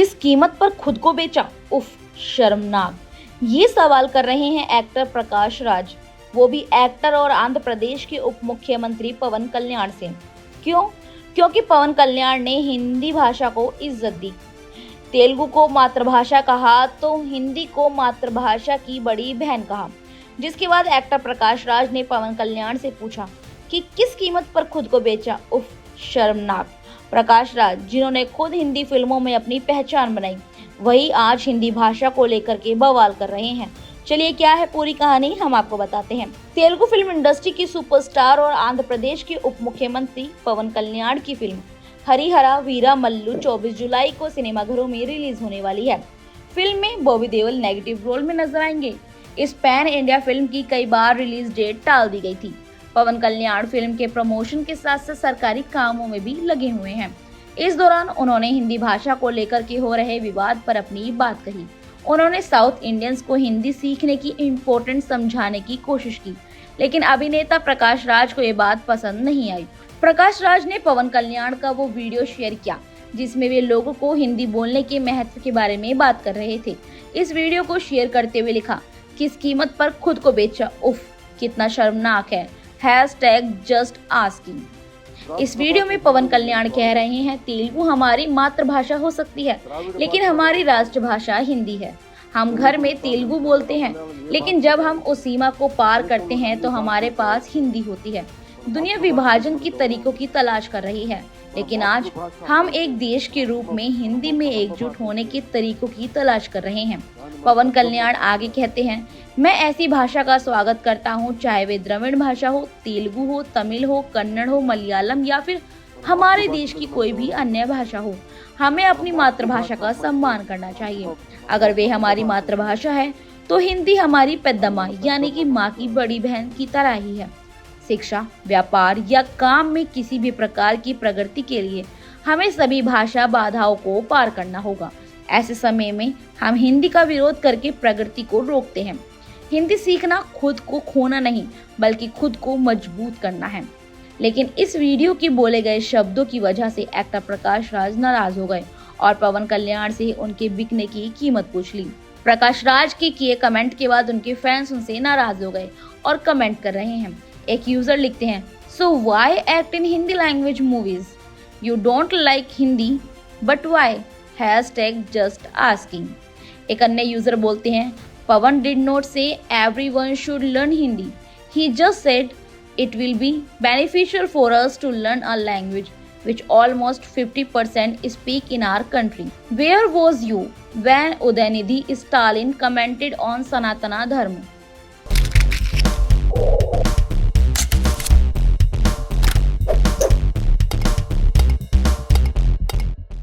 किस कीमत पर खुद को बेचा? उफ, शर्मनाक। ये सवाल कर रहे हैं एक्टर प्रकाश राज, वो भी एक्टर और आंध्र प्रदेश के उप मुख्यमंत्री पवन कल्याण से। क्यों? क्योंकि पवन कल्याण ने हिंदी भाषा को इज्जत दी, तेलुगु को मातृभाषा कहा तो हिंदी को मातृभाषा की बड़ी बहन कहा। जिसके बाद एक्टर प्रकाश राज ने पवन कल्याण से पूछा कि किस कीमत पर खुद को बेचा? उफ, शर्मनाक। प्रकाश राज, जिन्होंने खुद हिंदी फिल्मों में अपनी पहचान बनाई, वही आज हिंदी भाषा को लेकर के बवाल कर रहे हैं। चलिए, क्या है पूरी कहानी, हम आपको बताते हैं। तेलुगु फिल्म इंडस्ट्री की सुपरस्टार और आंध्र प्रदेश के उप मुख्यमंत्री पवन कल्याण की फिल्म हरिहरा वीरा मल्लू 24 जुलाई को सिनेमाघरों में रिलीज होने वाली है। फिल्म में बॉबी देओल नेगेटिव रोल में नजर आएंगे। इस पैन इंडिया फिल्म की कई बार रिलीज डेट टाल दी गई थी। पवन कल्याण फिल्म के प्रमोशन के साथ साथ सरकारी कामों में भी लगे हुए हैं। इस दौरान उन्होंने हिंदी भाषा को लेकर के हो रहे विवाद पर अपनी बात कही। उन्होंने साउथ इंडियंस को हिंदी सीखने की इम्पोर्टेंस समझाने की कोशिश की, लेकिन अभिनेता प्रकाश राज को ये बात पसंद नहीं आई। प्रकाश राज ने पवन कल्याण का वो वीडियो शेयर किया जिसमें वे लोगों को हिंदी बोलने के महत्व के बारे में बात कर रहे थे। इस वीडियो को शेयर करते हुए लिखा, किस कीमत पर खुद को बेचा? उफ, कितना शर्मनाक है। #Just asking. इस वीडियो में पवन कल्याण कह रहे हैं, तेलुगु हमारी मातृभाषा हो सकती है, लेकिन हमारी राष्ट्रभाषा हिंदी है। हम घर में तेलुगु बोलते हैं, लेकिन जब हम उस सीमा को पार करते हैं तो हमारे पास हिंदी होती है। दुनिया विभाजन की तरीकों की तलाश कर रही है, लेकिन आज हम एक देश के रूप में हिंदी में एकजुट होने के तरीकों की तलाश कर रहे हैं। पवन कल्याण आगे कहते हैं, मैं ऐसी भाषा का स्वागत करता हूँ, चाहे वे द्रविड़ भाषा हो, तेलुगु हो, तमिल हो, कन्नड़ हो, मलयालम या फिर हमारे देश की कोई भी अन्य भाषा हो। हमें अपनी मातृभाषा का सम्मान करना चाहिए। अगर वे हमारी मातृभाषा है तो हिंदी हमारी पेद्दम्मा यानी कि माँ की बड़ी बहन की तरह ही है। शिक्षा, व्यापार या काम में किसी भी प्रकार की प्रगति के लिए हमें सभी भाषा बाधाओं को पार करना होगा। ऐसे समय में हम हिंदी का विरोध करके प्रगति को रोकते हैं। हिंदी सीखना खुद को खोना नहीं, बल्कि खुद को मजबूत करना है। लेकिन इस वीडियो के बोले गए शब्दों की वजह से एक्टर प्रकाश राज नाराज हो गए और पवन कल्याण से उनके बिकने की कीमत पूछ ली। प्रकाश राज के किए कमेंट के बाद उनके फैंस उनसे नाराज हो गए और कमेंट कर रहे हैं। एक यूजर लिखते हैं, so why act in Hindi language movies? You don't like Hindi but why? #Just asking. एक अन्य यूजर बोलते हैं, पवन डिड नॉट से everyone should learn Hindi, he just said it will be beneficial for us to learn a language which almost 50% speak in our country. Where was you when Udaynidhi Stalin commented on Sanatana Dharma?